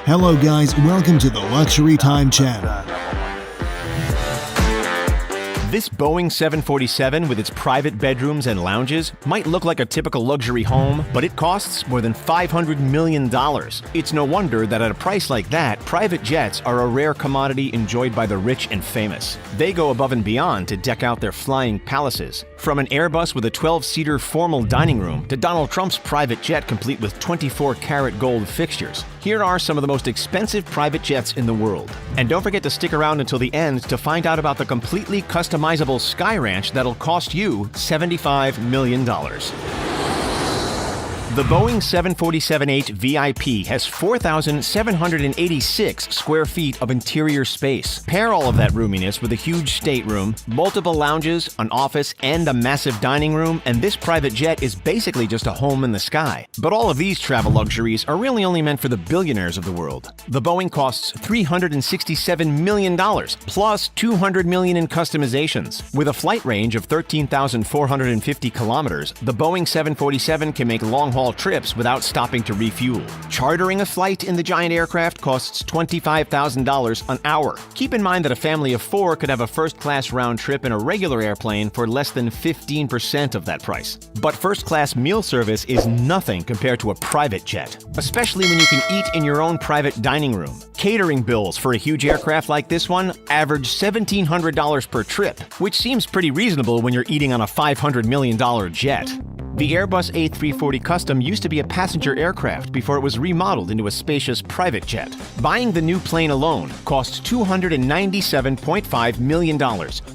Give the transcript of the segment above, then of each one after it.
Hello guys, welcome to the Luxury Time channel. This Boeing 747 with its private bedrooms and lounges might look like a typical luxury home, but it costs more than $500 million. It's no wonder that at a price like that, private jets are a rare commodity enjoyed by the rich and famous. They go above and beyond to deck out their flying palaces. From an Airbus with a 12-seater formal dining room to Donald Trump's private jet complete with 24-karat gold fixtures, here are some of the most expensive private jets in the world. And don't forget to stick around until the end to find out about the completely customizable Sky Ranch that'll cost you $75 million. The Boeing 747-8 VIP has 4,786 square feet of interior space. Pair all of that roominess with a huge stateroom, multiple lounges, an office, and a massive dining room, and this private jet is basically just a home in the sky. But all of these travel luxuries are really only meant for the billionaires of the world. The Boeing costs $367 million, plus $200 million in customizations. With a flight range of 13,450 kilometers, the Boeing 747 can make long-haul trips without stopping to refuel. Chartering a flight in the giant aircraft costs $25,000 an hour. Keep in mind that a family of 4 could have a first-class round trip in a regular airplane for less than 15% of that price. But first-class meal service is nothing compared to a private jet, especially when you can eat in your own private dining room. Catering bills for a huge aircraft like this one average $1,700 per trip, which seems pretty reasonable when you're eating on a $500 million jet. The Airbus A340 Custom used to be a passenger aircraft before it was remodeled into a spacious private jet. Buying the new plane alone cost $297.5 million,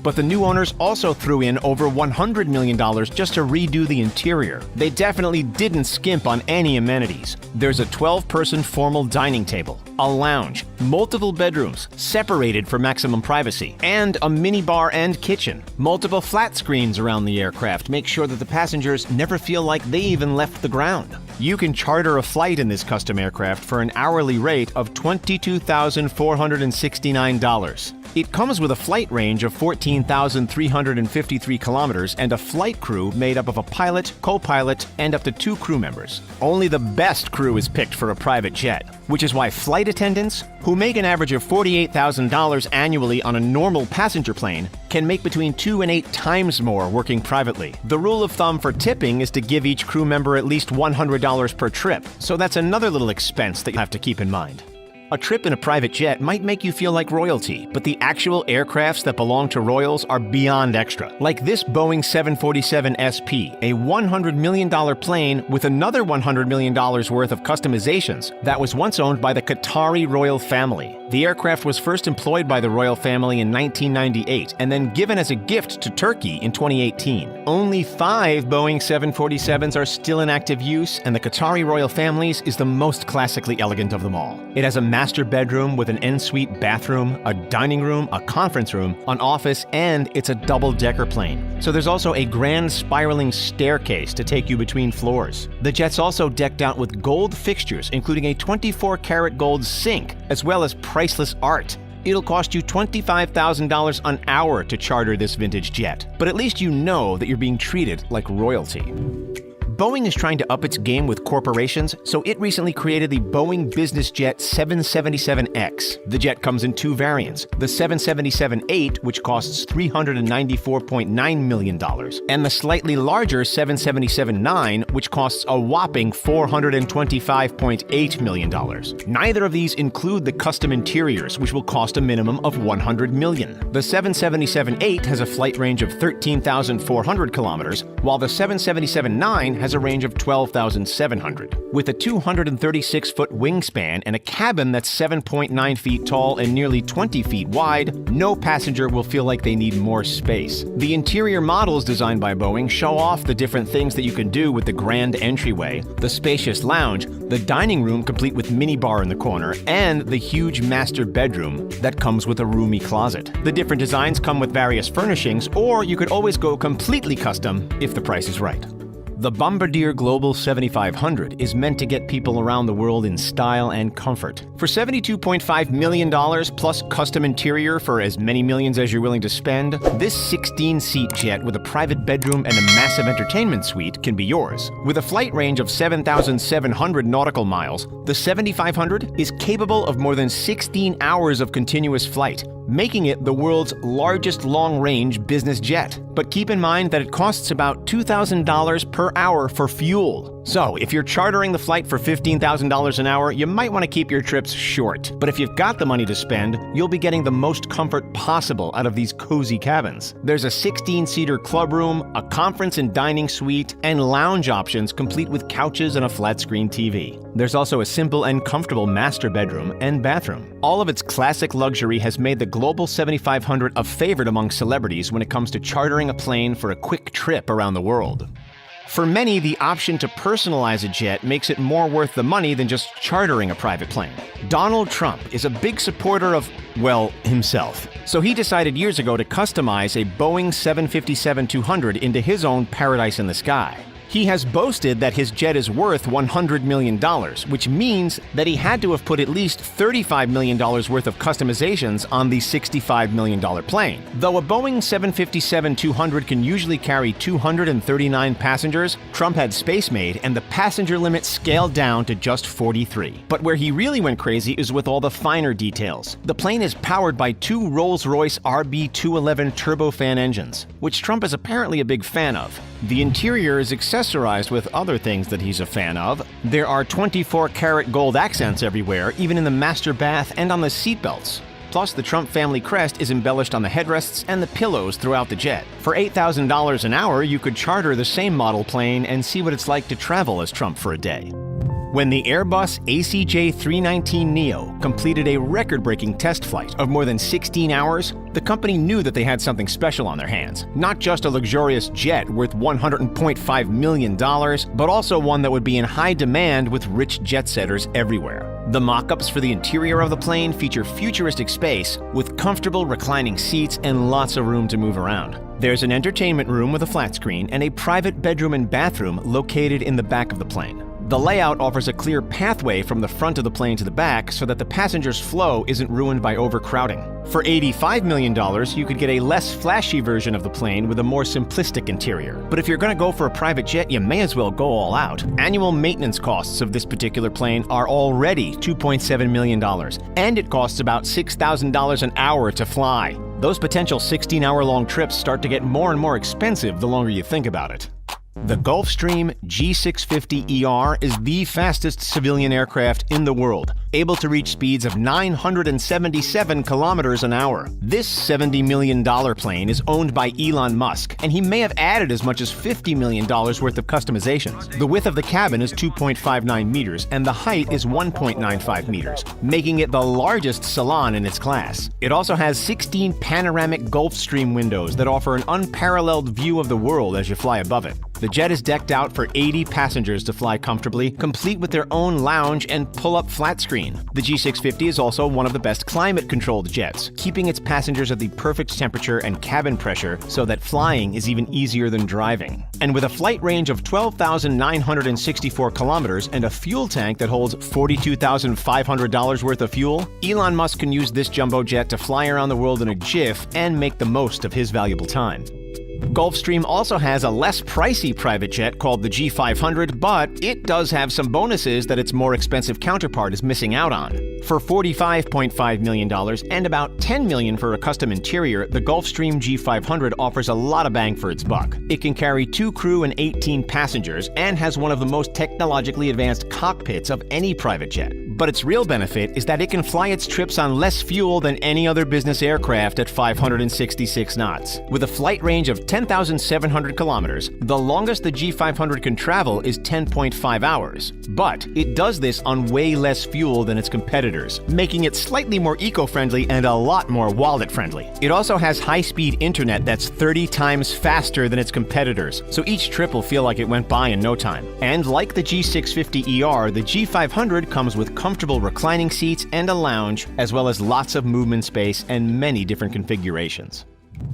but the new owners also threw in over $100 million just to redo the interior. They definitely didn't skimp on any amenities. There's a 12-person formal dining table, a lounge, multiple bedrooms, separated for maximum privacy, and a minibar and kitchen. Multiple flat screens around the aircraft make sure that the passengers never feel like they even left the ground. You can charter a flight in this custom aircraft for an hourly rate of $22,469. It comes with a flight range of 14,353 kilometers and a flight crew made up of a pilot, co-pilot, and up to 2 crew members. Only the best crew is picked for a private jet, which is why flight attendants, who make an average of $48,000 annually on a normal passenger plane, can make between 2 and 8 times more working privately. The rule of thumb for tipping is to give each crew member at least $100 per trip, so that's another little expense that you have to keep in mind. A trip in a private jet might make you feel like royalty, but the actual aircrafts that belong to royals are beyond extra. Like this Boeing 747 SP, a $100 million plane with another $100 million worth of customizations that was once owned by the Qatari royal family. The aircraft was first employed by the royal family in 1998 and then given as a gift to Turkey in 2018. Only 5 Boeing 747s are still in active use, and the Qatari royal families is the most classically elegant of them all. It has a master bedroom with an en-suite bathroom, a dining room, a conference room, an office, and it's a double-decker plane. So there's also a grand spiraling staircase to take you between floors. The jet's also decked out with gold fixtures, including a 24-karat gold sink, as well as priceless art. It'll cost you $25,000 an hour to charter this vintage jet, but at least you know that you're being treated like royalty. Boeing is trying to up its game with corporations, so it recently created the Boeing Business Jet 777X. The jet comes in 2 variants, the 777-8, which costs $394.9 million, and the slightly larger 777-9, which costs a whopping $425.8 million. Neither of these include the custom interiors, which will cost a minimum of $100 million. The 777-8 has a flight range of 13,400 kilometers, while the 777-9 has a range of 12,700. With a 236-foot wingspan and a cabin that's 7.9 feet tall and nearly 20 feet wide, no passenger will feel like they need more space. The interior models designed by Boeing show off the different things that you can do with the grand entryway, the spacious lounge, the dining room complete with minibar in the corner, and the huge master bedroom that comes with a roomy closet. The different designs come with various furnishings, or you could always go completely custom if the price is right. The Bombardier Global 7500 is meant to get people around the world in style and comfort. For $72.5 million plus custom interior for as many millions as you're willing to spend, this 16-seat jet with a private bedroom and a massive entertainment suite can be yours. With a flight range of 7,700 nautical miles, the 7500 is capable of more than 16 hours of continuous flight, making it the world's largest long-range business jet. But keep in mind that it costs about $2,000 per hour for fuel. So, if you're chartering the flight for $15,000 an hour, you might want to keep your trips short. But if you've got the money to spend, you'll be getting the most comfort possible out of these cozy cabins. There's a 16-seater club room, a conference and dining suite, and lounge options complete with couches and a flat-screen TV. There's also a simple and comfortable master bedroom and bathroom. All of its classic luxury has made the Global 7500 a favorite among celebrities when it comes to chartering a plane for a quick trip around the world. For many, the option to personalize a jet makes it more worth the money than just chartering a private plane. Donald Trump is a big supporter of, well, himself. So he decided years ago to customize a Boeing 757-200 into his own paradise in the sky. He has boasted that his jet is worth $100 million, which means that he had to have put at least $35 million worth of customizations on the $65 million plane. Though a Boeing 757-200 can usually carry 239 passengers, Trump had space made and the passenger limit scaled down to just 43. But where he really went crazy is with all the finer details. The plane is powered by two Rolls-Royce RB211 turbofan engines, which Trump is apparently a big fan of. The interior is accessorized with other things that he's a fan of. There are 24-karat gold accents everywhere, even in the master bath and on the seatbelts. Plus, the Trump family crest is embellished on the headrests and the pillows throughout the jet. For $8,000 an hour, you could charter the same model plane and see what it's like to travel as Trump for a day. When the Airbus ACJ319neo completed a record-breaking test flight of more than 16 hours, the company knew that they had something special on their hands. Not just a luxurious jet worth $100.5 million, but also one that would be in high demand with rich jet-setters everywhere. The mock-ups for the interior of the plane feature futuristic space with comfortable reclining seats and lots of room to move around. There's an entertainment room with a flat screen and a private bedroom and bathroom located in the back of the plane. The layout offers a clear pathway from the front of the plane to the back so that the passenger's flow isn't ruined by overcrowding. For $85 million, you could get a less flashy version of the plane with a more simplistic interior. But if you're going to go for a private jet, you may as well go all out. Annual maintenance costs of this particular plane are already $2.7 million, and it costs about $6,000 an hour to fly. Those potential 16-hour-long trips start to get more and more expensive the longer you think about it. The Gulfstream G650ER is the fastest civilian aircraft in the world, able to reach speeds of 977 kilometers an hour. This $70 million plane is owned by Elon Musk, and he may have added as much as $50 million worth of customizations. The width of the cabin is 2.59 meters, and the height is 1.95 meters, making it the largest salon in its class. It also has 16 panoramic Gulfstream windows that offer an unparalleled view of the world as you fly above it. The jet is decked out for 80 passengers to fly comfortably, complete with their own lounge and pull-up flat screen. The G650 is also one of the best climate-controlled jets, keeping its passengers at the perfect temperature and cabin pressure so that flying is even easier than driving. And with a flight range of 12,964 kilometers and a fuel tank that holds $42,500 worth of fuel, Elon Musk can use this jumbo jet to fly around the world in a jiff and make the most of his valuable time. Gulfstream also has a less pricey private jet called the G500, but it does have some bonuses that its more expensive counterpart is missing out on. For $45.5 million and about $10 million for a custom interior, the Gulfstream G500 offers a lot of bang for its buck. It can carry 2 crew and 18 passengers and has one of the most technologically advanced cockpits of any private jet. But its real benefit is that it can fly its trips on less fuel than any other business aircraft at 566 knots. With a flight range of 10,700 kilometers, the longest the G500 can travel is 10.5 hours. But it does this on way less fuel than its competitors, making it slightly more eco-friendly and a lot more wallet-friendly. It also has high-speed internet that's 30 times faster than its competitors, so each trip will feel like it went by in no time. And like the G650ER, the G500 comes with comfortable reclining seats and a lounge, as well as lots of movement space and many different configurations.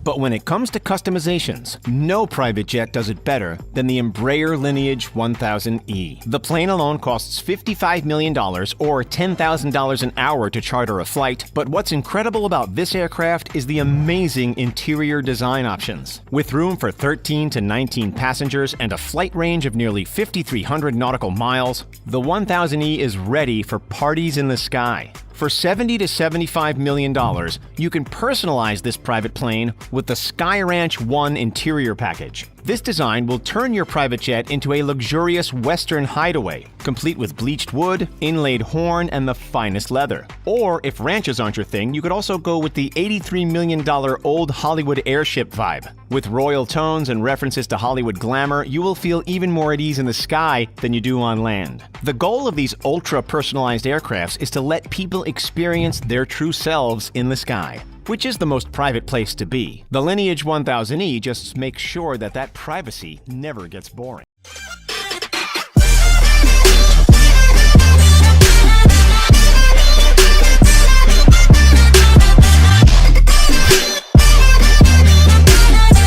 But when it comes to customizations, no private jet does it better than the Embraer Lineage 1000E. The plane alone costs $55 million or $10,000 an hour to charter a flight, but what's incredible about this aircraft is the amazing interior design options. With room for 13 to 19 passengers and a flight range of nearly 5,300 nautical miles, the 1000E is ready for parties in the sky. For $70 to $75 million, you can personalize this private plane with the Sky Ranch 1 interior package. This design will turn your private jet into a luxurious Western hideaway, complete with bleached wood, inlaid horn, and the finest leather. Or, if ranches aren't your thing, you could also go with the $83 million old Hollywood airship vibe. With royal tones and references to Hollywood glamour, you will feel even more at ease in the sky than you do on land. The goal of these ultra-personalized aircrafts is to let people experience their true selves in the sky, which is the most private place to be. The Lineage 1000E just makes sure that privacy never gets boring.